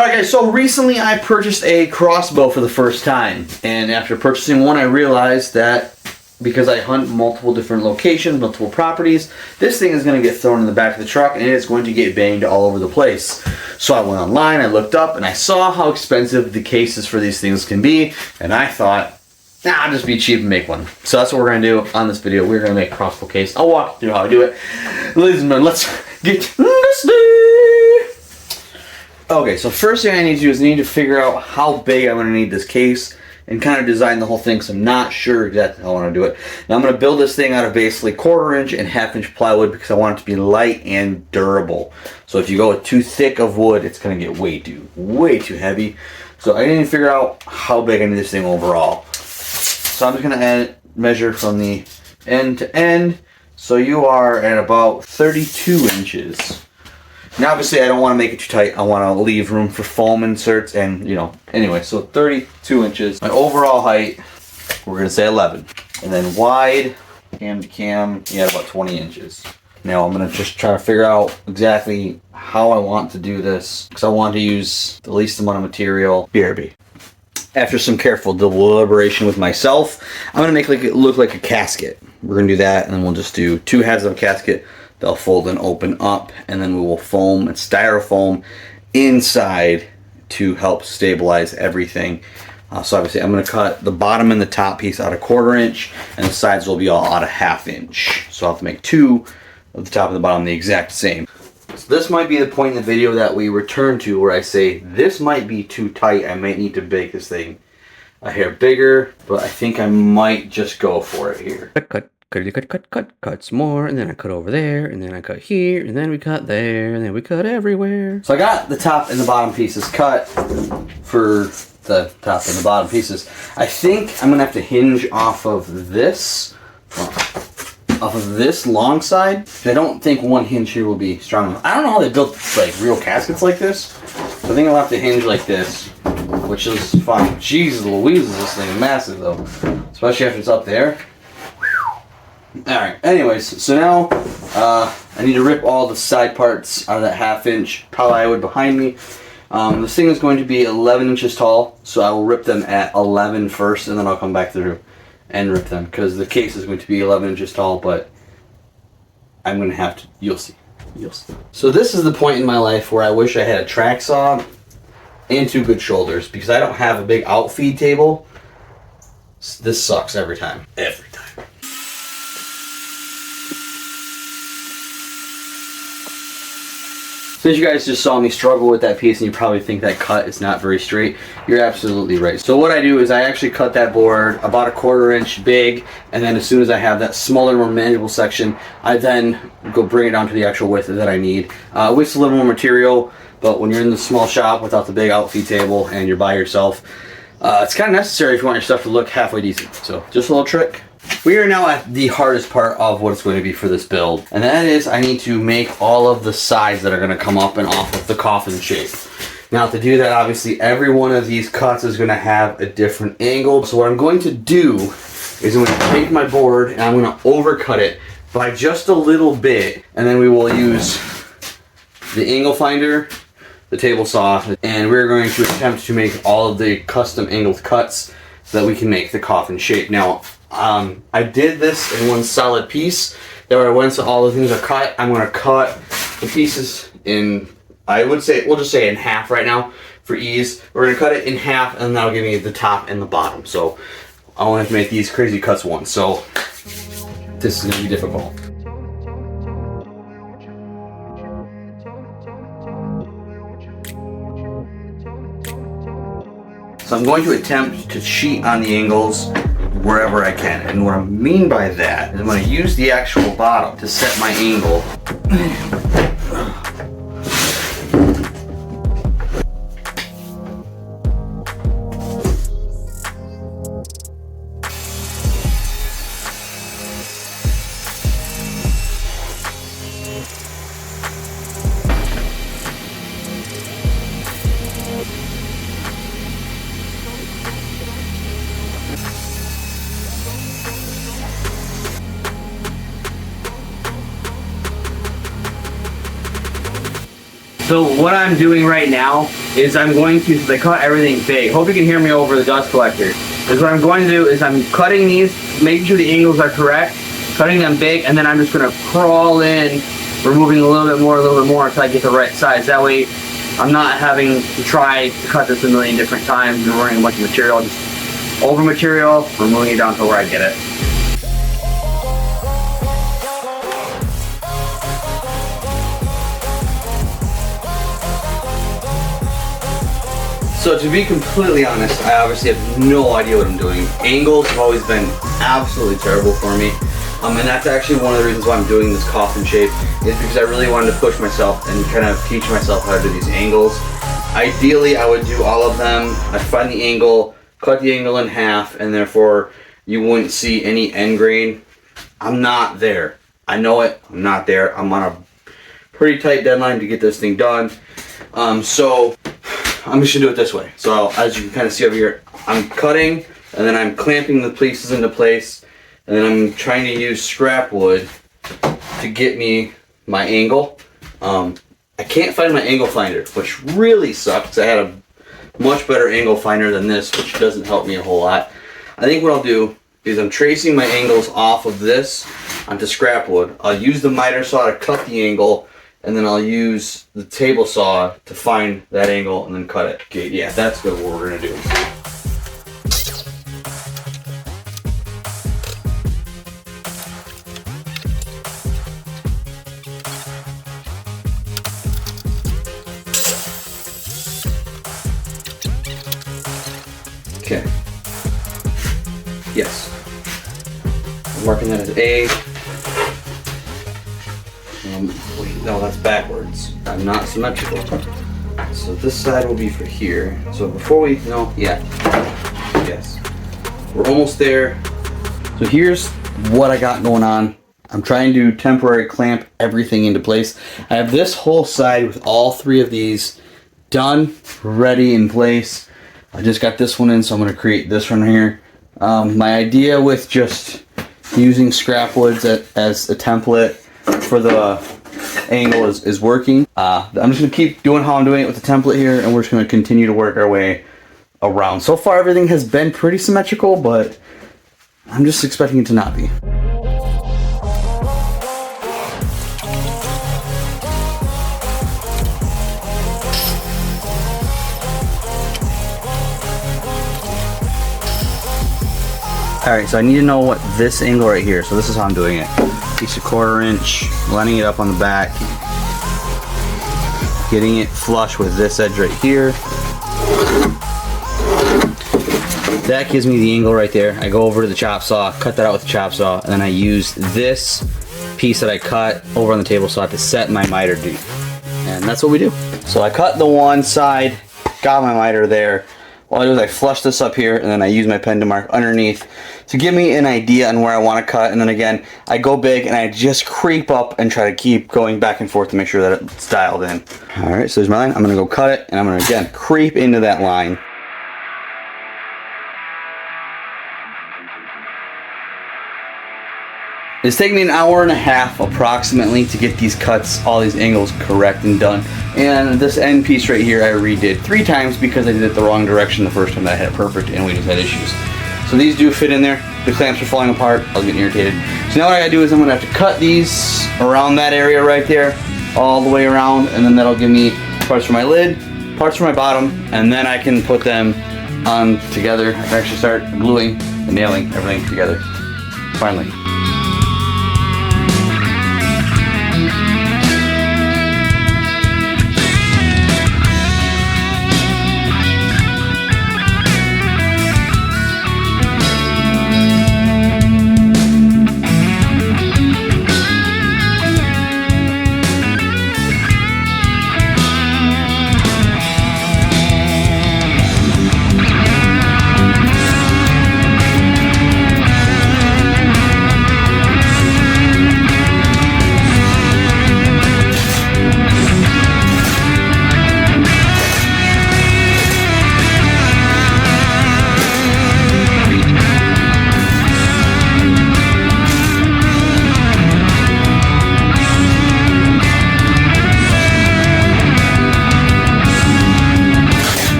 Alright guys, so recently I purchased a crossbow for the first time, and after purchasing one I realized that because I hunt multiple different locations, multiple properties, this thing is going to get thrown in the back of the truck and it is going to get banged all over the place. So I went online, I looked up, and I saw how expensive the cases for these things can be, and I thought, nah, I'll just be cheap and make one. So that's what we're going to do on this video. We're going to make a crossbow case. I'll walk through how I do it. Ladies and gentlemen, let's get this day. Okay, so first thing I need to do is I need to figure out how big I'm going to need this case and kind of design the whole thing, because I'm not sure exactly how I want to do it. Now I'm going to build this thing out of basically 1/4 inch and 1/2 inch plywood because I want it to be light and durable. So if you go with too thick of wood, it's going to get way too heavy. So I need to figure out how big I need this thing overall. So I'm just going to measure from the end to end. So you are at about 32 inches. Now obviously I don't want to make it too tight. I want to leave room for foam inserts and, you know, anyway, so 32 inches. My overall height, we're going to say 11. And then wide, cam to cam, you got about 20 inches. Now I'm going to just try to figure out exactly how I want to do this, because I want to use the least amount of material. BRB. After some careful deliberation with myself, I'm going to make it look like a casket. We're going to do that, and then we'll just do 2 halves of a casket. They'll fold and open up, and then we will foam and styrofoam inside to help stabilize everything. So obviously I'm going to cut the bottom and the top piece out of 1/4 inch, and the sides will be all out of 1/2 inch. So I'll have to make 2 of the top and the bottom the exact same. So this might be the point in the video that we return to where I say this might be too tight. I might need to make this thing a hair bigger, but I think I might just go for it here. Cuts more, and then I cut over there, and then I cut here, and then we cut there, and then we cut everywhere. So I got the top and the bottom pieces cut for the top and the bottom pieces. I think I'm gonna have to hinge off of this long side. I don't think one hinge here will be strong enough. I don't know how they built like real caskets like this. So I think I'll have to hinge like this, which is fine. Jesus Louise, this thing is massive though, especially after it's up there. Alright, anyways, so now I need to rip all the side parts out of that 1/2 inch plywood behind me. This thing is going to be 11 inches tall, so I will rip them at 11 first, and then I'll come back through and rip them, because the case is going to be 11 inches tall, but I'm going to have to, you'll see. So this is the point in my life where I wish I had a track saw and 2 good shoulders, because I don't have a big outfeed table. This sucks every time. Every time. Since you guys just saw me struggle with that piece and you probably think that cut is not very straight, you're absolutely right. So what I do is I actually cut that board about a 1/4 inch big, and then as soon as I have that smaller, more manageable section, I then go bring it down to the actual width that I need. With a little more material, but when you're in the small shop without the big outfeed table and you're by yourself, it's kind of necessary if you want your stuff to look halfway decent. So just a little trick. We are now at the hardest part of what it's going to be for this build, and that is I need to make all of the sides that are going to come up and off of the coffin shape. Now to do that, obviously every one of these cuts is going to have a different angle. So what I'm going to do is I'm going to take my board and I'm going to overcut it by just a little bit, and then we will use the angle finder, the table saw, and we're going to attempt to make all of the custom angled cuts so that we can make the coffin shape. Now I did this in one solid piece. There, once all the things are cut, I'm going to cut the pieces in, I would say, we'll just say in half right now for ease. We're going to cut it in half, and that'll give me the top and the bottom. So I won't have to make these crazy cuts once. So this is going to be difficult. So I'm going to attempt to cheat on the angles wherever I can. And what I mean by that is I'm going to use the actual bottom to set my angle. So what I'm doing right now is I'm going to, since I cut everything big, hope you can hear me over the dust collector, is what I'm going to do is I'm cutting these, making sure the angles are correct, cutting them big, and then I'm just going to crawl in, removing a little bit more until I get the right size. That way I'm not having to try to cut this a million different times and running a bunch of material, just over material, removing it down to where I get it. So to be completely honest, I obviously have no idea what I'm doing. Angles have always been absolutely terrible for me. And that's actually one of the reasons why I'm doing this coffin shape, is because I really wanted to push myself and kind of teach myself how to do these angles. Ideally, I would do all of them. I'd find the angle, cut the angle in half, and therefore you wouldn't see any end grain. I'm not there. I know it, I'm not there. I'm on a pretty tight deadline to get this thing done. So I'm just gonna do it this way. So as you can kind of see over here, I'm cutting and then I'm clamping the pieces into place, and then I'm trying to use scrap wood to get me my angle. I can't find my angle finder, which really sucks. I had a much better angle finder than this, which doesn't help me a whole lot. I think what I'll do is I'm tracing my angles off of this onto scrap wood. I'll use the miter saw to cut the angle, and then I'll use the table saw to find that angle and then cut it. Okay, yeah, that's good what we're gonna do. Okay. Yes. I'm marking that as A. Wait, no, that's backwards. I'm not symmetrical. So this side will be for here. So before we, no, yeah. Yes. We're almost there. So here's what I got going on. I'm trying to temporary clamp everything into place. I have this whole side with all three of these done, ready in place. I just got this one in, so I'm going to create this one here. My idea with just using scrap woods as a template for the angle is working. I'm just going to keep doing how I'm doing it with the template here, and we're just going to continue to work our way around. So far everything has been pretty symmetrical, but I'm just expecting it to not be. Alright, so I need to know what this angle right here, so this is how I'm doing it. Piece of 1/4 inch, lining it up on the back, getting it flush with this edge right here. That gives me the angle right there. I go over to the chop saw, cut that out with the chop saw, and then I use this piece that I cut over on the table saw to set my miter deep. And that's what we do. So I cut the one side, got my miter there. What I do is I flush this up here, and then I use my pen to mark underneath to give me an idea on where I want to cut. And then again, I go big and I just creep up and try to keep going back and forth to make sure that it's dialed in. All right, so there's my line. I'm going to go cut it, and I'm going to again creep into that line. It's taken me an hour and a half approximately to get these cuts, all these angles correct and done. And this end piece right here I redid 3 times because I did it the wrong direction the first time that I had it perfect and we just had issues. So these do fit in there. The clamps are falling apart. I was getting irritated. So now what I gotta do is I'm gonna have to cut these around that area right there, all the way around, and then that'll give me parts for my lid, parts for my bottom, and then I can put them on together. I can actually start gluing and nailing everything together. Finally.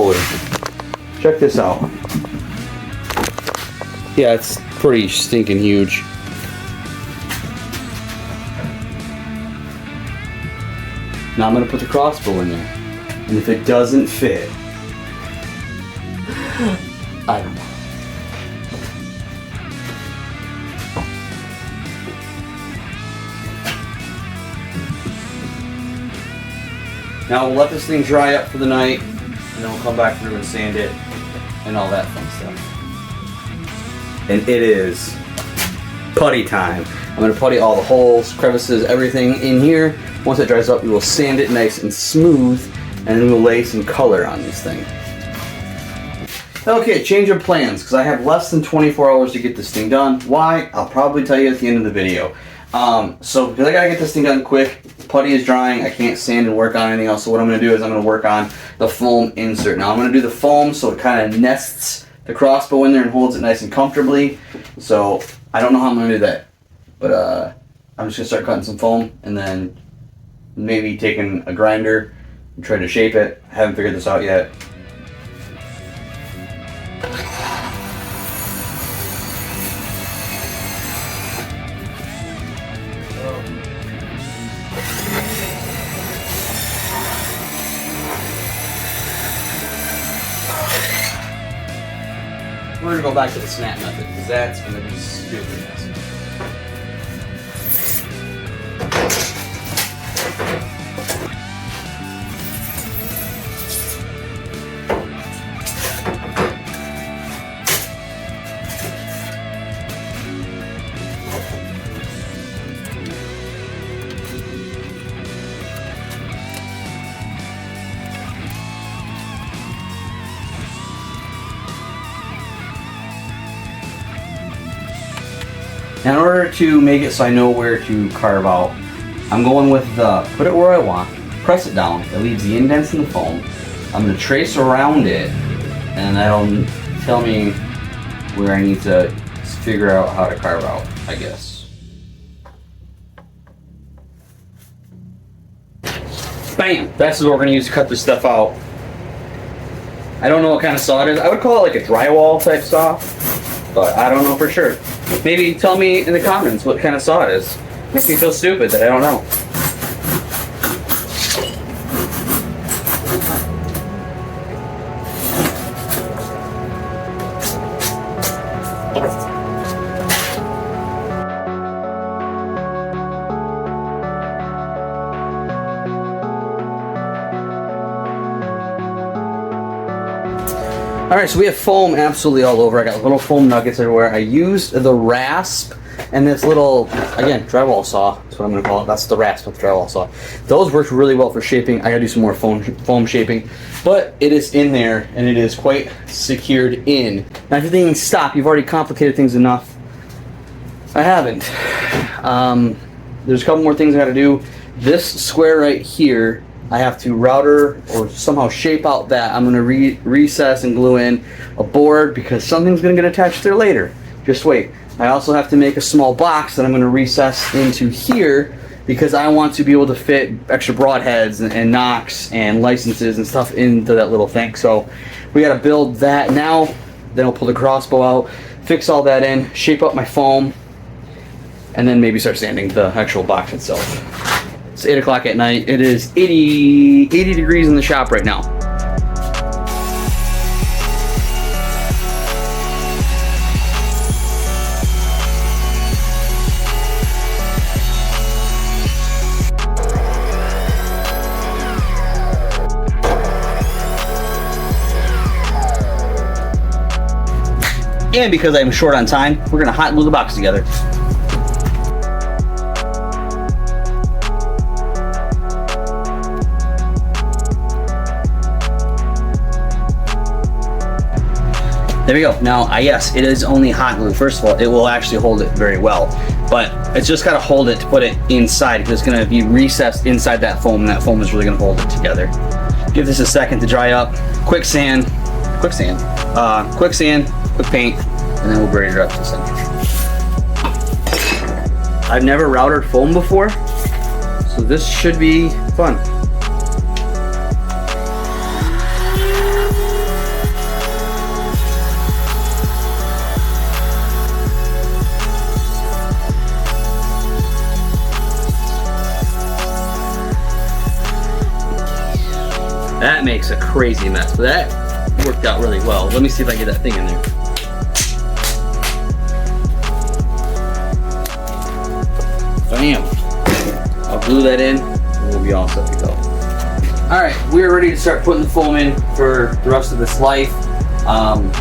holy. Check this out. Yeah, it's pretty stinking huge. Now I'm gonna put the crossbow in there. And if it doesn't fit, I don't know. Now we'll let this thing dry up for the night, and then we'll come back through and sand it, and all that fun stuff. And it is putty time. I'm going to putty all the holes, crevices, everything in here. Once it dries up, we will sand it nice and smooth, and then we'll lay some color on this thing. Okay, change of plans, because I have less than 24 hours to get this thing done. Why? I'll probably tell you at the end of the video. So because I gotta get this thing done quick, putty is drying, I can't sand and work on anything else, so what I'm gonna do is I'm gonna work on the foam insert. Now I'm gonna do the foam so it kind of nests the crossbow in there and holds it nice and comfortably. So I don't know how I'm gonna do that, but I'm just gonna start cutting some foam and then maybe taking a grinder and try to shape it. I haven't figured this out yet. We're gonna go back to the snap method because that's gonna be stupid messy. In order to make it so I know where to carve out, I'm going with the put it where I want, press it down, it leaves the indents in the foam. I'm going to trace around it, and that'll tell me where I need to figure out how to carve out, I guess. Bam! That's what we're going to use to cut this stuff out. I don't know what kind of saw it is. I would call it like a drywall type saw, but I don't know for sure. Maybe tell me in the comments what kind of saw it is. Makes me feel stupid that I don't know. Alright, so we have foam absolutely all over. I got little foam nuggets everywhere. I used the rasp and this little, again, drywall saw. That's what I'm going to call it. That's the rasp with the drywall saw. Those worked really well for shaping. I got to do some more foam shaping. But it is in there, and it is quite secured in. Now, if you're thinking, stop, you've already complicated things enough. I haven't. There's a couple more things I got to do. This square right here, I have to router or somehow shape out that. I'm going to recess and glue in a board because something's going to get attached there later. Just wait. I also have to make a small box that I'm going to recess into here because I want to be able to fit extra broadheads and knocks and licenses and stuff into that little thing. So we got to build that now. Then I'll pull the crossbow out, fix all that in, shape up my foam, and then maybe start sanding the actual box itself. It's 8 o'clock at night. It is 80 degrees in the shop right now. And because I'm short on time, we're gonna hot glue the box together. There we go. Now, yes, it is only hot glue. First of all, it will actually hold it very well, but it's just got to hold it to put it inside because it's going to be recessed inside that foam, and that foam is really going to hold it together. Give this a second to dry up. Quick sand, quick paint, and then we'll braid it up to the center. I've never routed foam before, so this should be fun. makes a crazy mess. But that worked out really well. Let me see if I get that thing in there. Bam. I'll glue that in and we'll be all set to go. Alright, we're ready to start putting the foam in for the rest of this life. I'm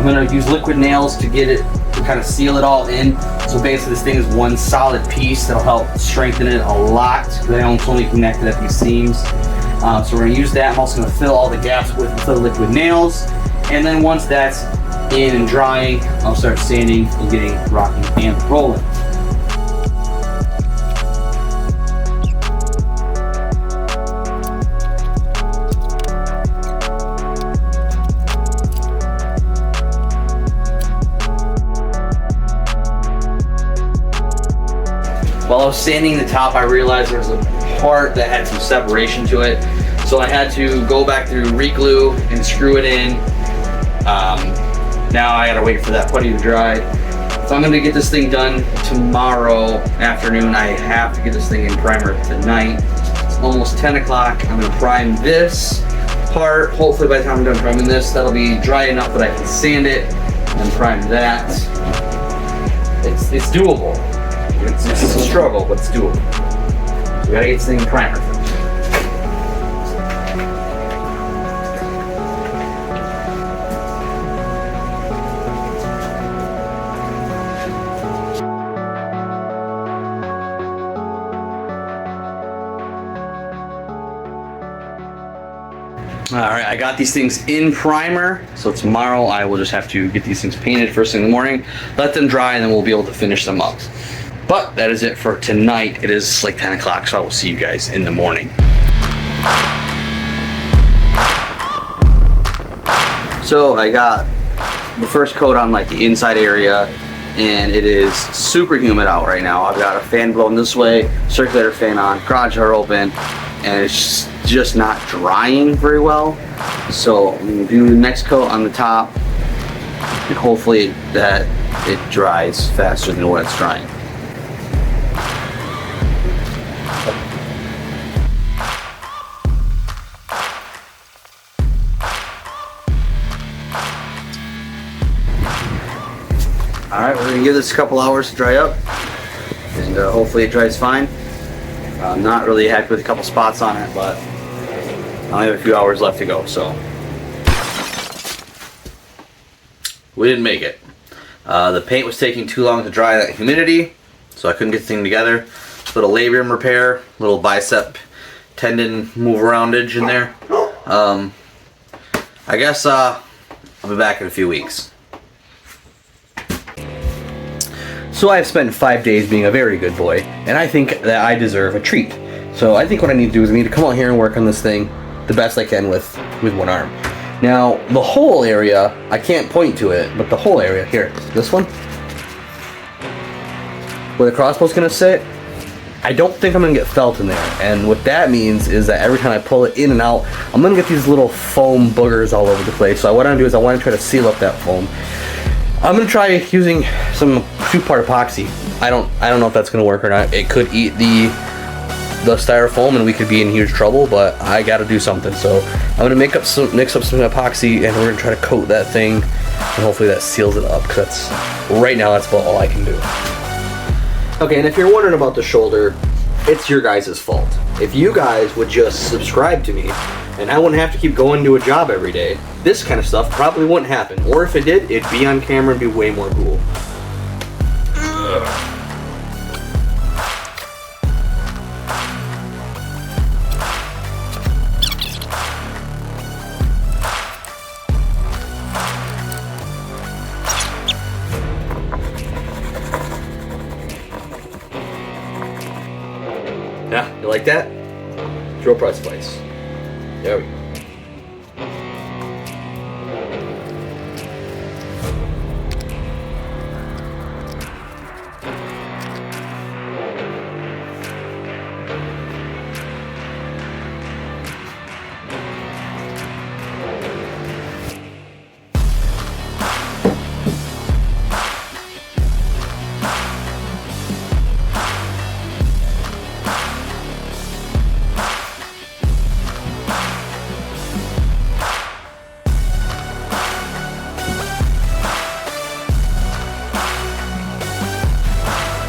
going to use liquid nails to get it, to kind of seal it all in. So basically this thing is one solid piece that'll help strengthen it a lot because it's only connected at these seams. So we're going to use that. I'm also going to fill all the gaps with the liquid nails. And then once that's in and drying, I'll start sanding and getting rocking and rolling. While I was sanding the top, I realized there was a part that had some separation to it. So I had to go back through, re-glue and screw it in. Now I gotta wait for that putty to dry. So I'm gonna get this thing done tomorrow afternoon. I have to get this thing in primer tonight. It's almost 10 o'clock. I'm gonna prime this part. Hopefully by the time I'm done priming this, that'll be dry enough that I can sand it and prime that. It's doable. It's a struggle, but it's doable. So we gotta get this thing in primer. Alright, I got these things in primer, so tomorrow I will just have to get these things painted first thing in the morning, let them dry, and then we'll be able to finish them up. But that is it for tonight. It is like 10 o'clock, so I will see you guys in the morning. So I got the first coat on like the inside area, and it is super humid out right now. I've got a fan blowing this way, circulator fan on, garage door open, and it's just not drying very well. So I'm gonna do the next coat on the top, and hopefully that it dries faster than what it's drying. Alright, we're going to give this a couple hours to dry up, and hopefully it dries fine. I'm not really happy with a couple spots on it, but I only have a few hours left to go, so. We didn't make it. The paint was taking too long to dry that humidity, so I couldn't get the thing together. Just a little labrum repair, little bicep tendon move aroundage in there. I guess I'll be back in a few weeks. So I've spent 5 days being a very good boy, and I think that I deserve a treat. So I think what I need to do is I need to come out here and work on this thing the best I can with one arm. Now, the whole area, I can't point to it, but the whole area, here, this one, where the crossbow's gonna sit, I don't think I'm gonna get felt in there. And what that means is that every time I pull it in and out, I'm gonna get these little foam boogers all over the place. So what I'm gonna do is I wanna try to seal up that foam. I'm gonna try using some 2-part epoxy. I don't know if that's gonna work or not. It could eat the styrofoam and we could be in huge trouble, but I gotta do something. So I'm gonna mix up some epoxy, and we're gonna try to coat that thing, and hopefully that seals it up, because right now that's about all I can do. Okay, and if you're wondering about the shoulder, it's your guys' fault. If you guys would just subscribe to me, and I wouldn't have to keep going to a job every day, this kind of stuff probably wouldn't happen. Or if it did, it'd be on camera and be way more cool. Yeah, you like that? Drill press place. There we go.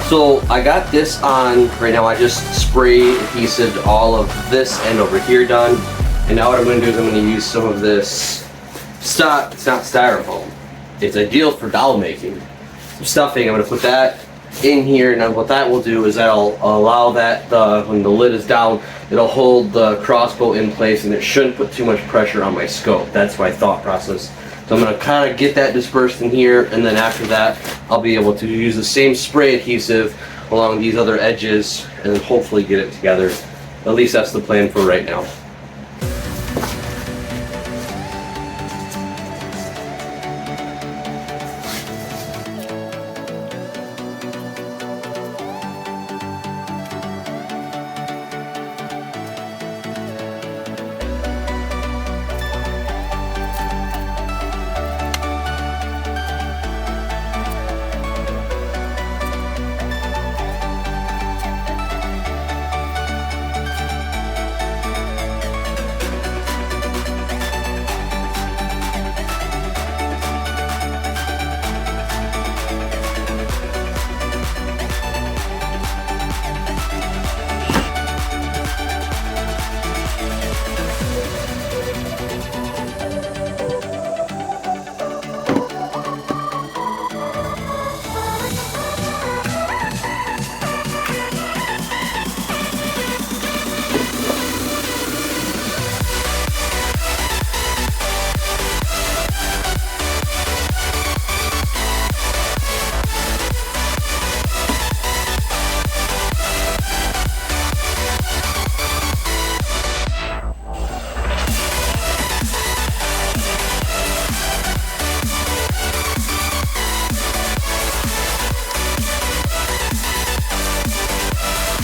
So I got this on right now. I just spray adhesive all of this end over here done. And now what I'm going to do is I'm going to use some of this stuff. It's not styrofoam. It's ideal for doll making. Some stuffing. I'm going to put that in here. Now what that will do is that'll allow that when the lid is down, it'll hold the crossbow in place, and it shouldn't put too much pressure on my scope. That's my thought process. So I'm going to kind of get that dispersed in here, and then after that I'll be able to use the same spray adhesive along these other edges and then hopefully get it together. At least that's the plan for right now.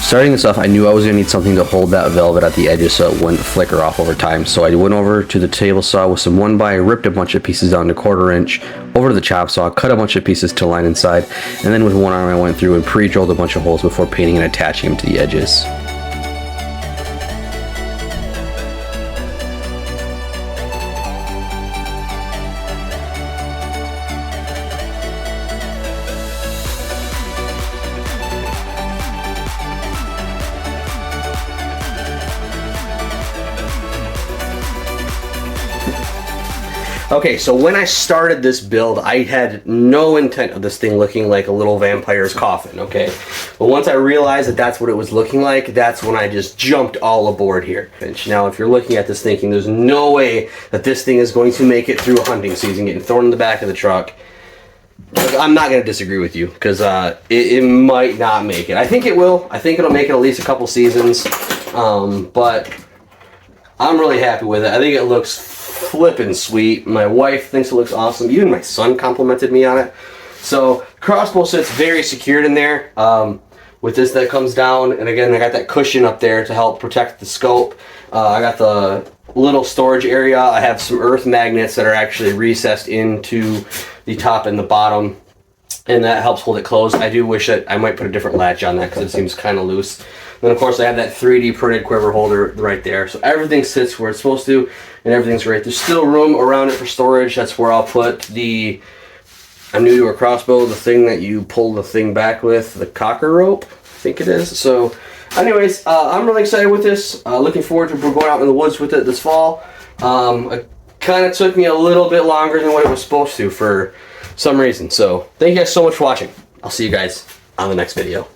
Starting this off, I knew I was going to need something to hold that velvet at the edges so it wouldn't flicker off over time. So I went over to the table saw with some 1x, ripped a bunch of pieces down to 1/4 inch, over to the chop saw, cut a bunch of pieces to line inside, and then with one arm I went through and pre-drilled a bunch of holes before painting and attaching them to the edges. Okay, so when I started this build, I had no intent of this thing looking like a little vampire's coffin, okay? But once I realized that that's what it was looking like, that's when I just jumped all aboard here. Now, if you're looking at this thinking there's no way that this thing is going to make it through a hunting season, getting thrown in the back of the truck, I'm not going to disagree with you, because it might not make it. I think it will. I think it'll make it at least a couple seasons, but I'm really happy with it. I think it looks flippin' sweet. My wife thinks it looks awesome. Even my son complimented me on it. So crossbow sits very secured in there with this that comes down, and again I got that cushion up there to help protect the scope. I got the little storage area. I have some earth magnets that are actually recessed into the top and the bottom, and that helps hold it closed. I do wish that I might put a different latch on that because it seems kind of loose. Then of course I have that 3D printed quiver holder right there, so everything sits where it's supposed to and everything's great. There's still room around it for storage. That's where I'll put the, I'm new to a crossbow, the thing that you pull the thing back with, the cocker rope, I think it is. So anyways, I'm really excited with this. Looking forward to going out in the woods with it this fall. It kind of took me a little bit longer than what it was supposed to for some reason. So thank you guys so much for watching. I'll see you guys on the next video.